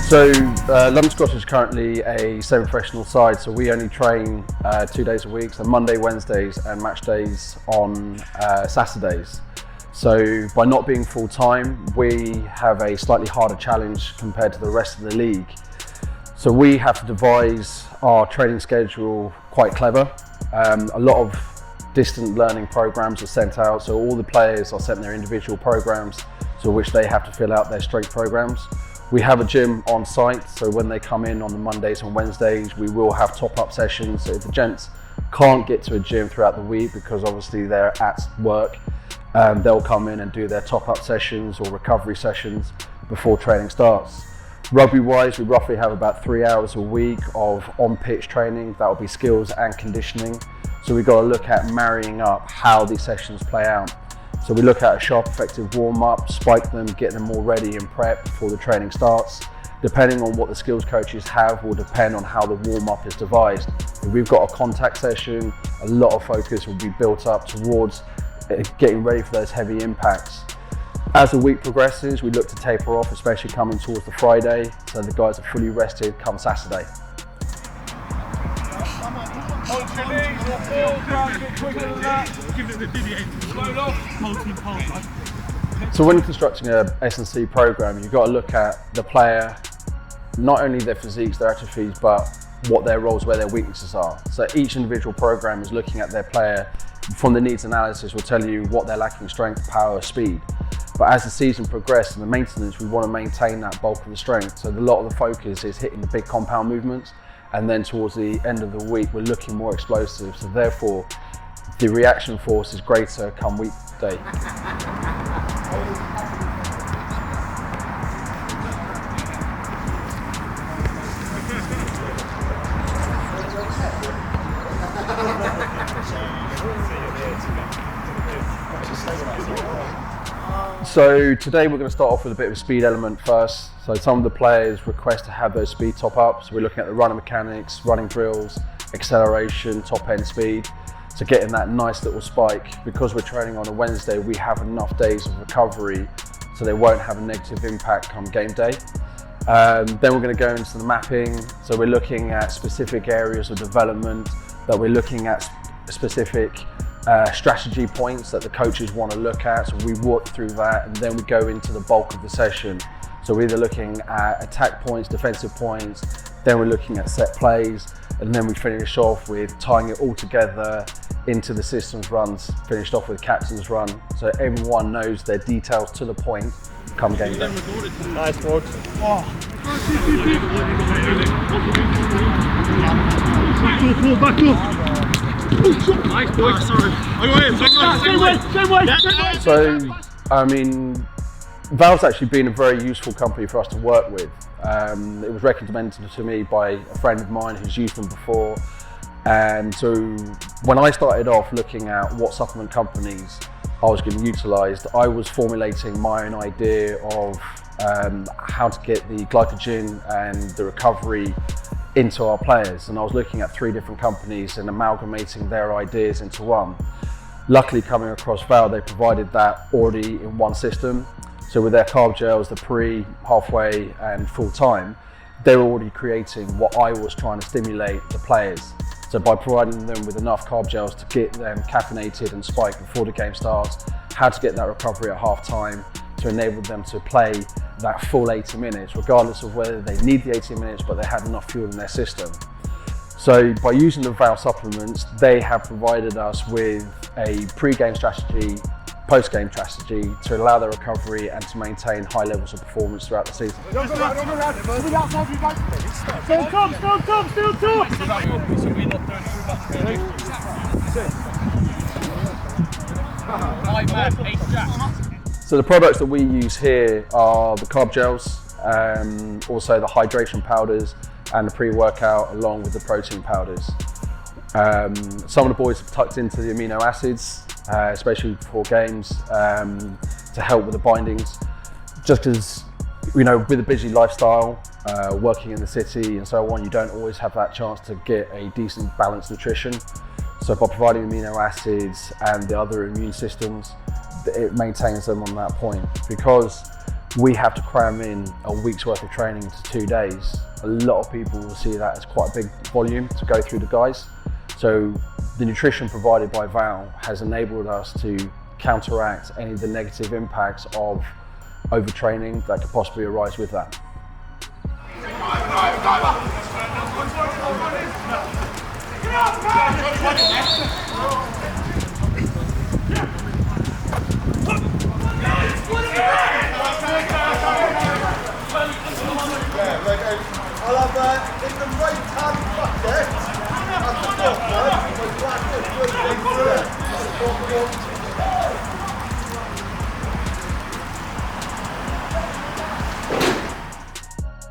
So London Squash is currently a semi-professional side, so we only train 2 days a week, so Monday, Wednesdays and match days on Saturdays. So by not being full-time, we have a slightly harder challenge compared to the rest of the league. So we have to devise our training schedule quite clever. A lot of distant learning programs are sent out, so all the players are sent their individual programs, so which they have to fill out their strength programs. We have a gym on site, so when they come in on the Mondays and Wednesdays, we will have top-up sessions. So if the gents can't get to a gym throughout the week because obviously they're at work, they'll come in and do their top-up sessions or recovery sessions before training starts. Rugby-wise, we roughly have about 3 hours a week of on-pitch training. That will be skills and conditioning. So we've got to look at marrying up how these sessions play out. So we look at a sharp, effective warm-up, spike them, get them all ready and prep before the training starts. Depending on what the skills coaches have will depend on how the warm-up is devised. If we've got a contact session, a lot of focus will be built up towards getting ready for those heavy impacts. As the week progresses, we look to taper off, especially coming towards the Friday, so the guys are fully rested come Saturday. So when constructing a S&C program, you've got to look at the player, not only their physiques, their atrophies, but what their roles, where their weaknesses are. So each individual program is looking at their player from the needs analysis will tell you what they're lacking: strength, power, speed. But as the season progresses and the maintenance, we want to maintain that bulk of the strength. So a lot of the focus is hitting the big compound movements. And then towards the end of the week, we're looking more explosive. So therefore, the reaction force is greater come weekday. So today we're going to start off with a bit of a speed element first. So some of the players request to have those speed top ups. We're looking at the running mechanics, running drills, acceleration, top end speed. So getting that nice little spike. Because we're training on a Wednesday, we have enough days of recovery so they won't have a negative impact come game day. Then we're going to go into the mapping. So we're looking at specific areas of development, that we're looking at specific strategy points that the coaches want to look at. So we walk through that and then we go into the bulk of the session. So we're either looking at attack points, defensive points, then we're looking at set plays, and then we finish off with tying it all together into the systems runs, finished off with captain's run. So everyone knows their details to the point come game day. Nice work. Back up. Nice boy. Sorry. So, I mean, Valve's actually been a very useful company for us to work with. It was recommended to me by a friend of mine who's used them before. And so when I started off looking at what supplement companies I was going to utilise, I was formulating my own idea of how to get the glycogen and the recovery into our players. And I was looking at 3 different companies and amalgamating their ideas into one. Luckily, coming across Valve, they provided that already in one system. So with their carb gels, the pre, halfway and full time, they were already creating what I was trying to stimulate the players. So by providing them with enough carb gels to get them caffeinated and spiked before the game starts, how to get that recovery at half time to enable them to play that full 80 minutes, regardless of whether they need the 80 minutes, but they had enough fuel in their system. So by using the Valve supplements, they have provided us with a pre-game strategy, post-game strategy to allow their recovery and to maintain high levels of performance throughout the season. So the products that we use here are the carb gels, also the hydration powders and the pre-workout along with the protein powders. Some of the boys have tucked into the amino acids, especially before games, to help with the bindings. Just because, with a busy lifestyle, working in the city and so on, you don't always have that chance to get a decent balanced nutrition. So by providing amino acids and the other immune systems, it maintains them on that point. Because we have to cram in a week's worth of training into 2 days, a lot of people will see that as quite a big volume to go through the guys. So the nutrition provided by Val has enabled us to counteract any of the negative impacts of overtraining that could possibly arise with that. I'll have in the right hand bucket at the bottom, my black is through it.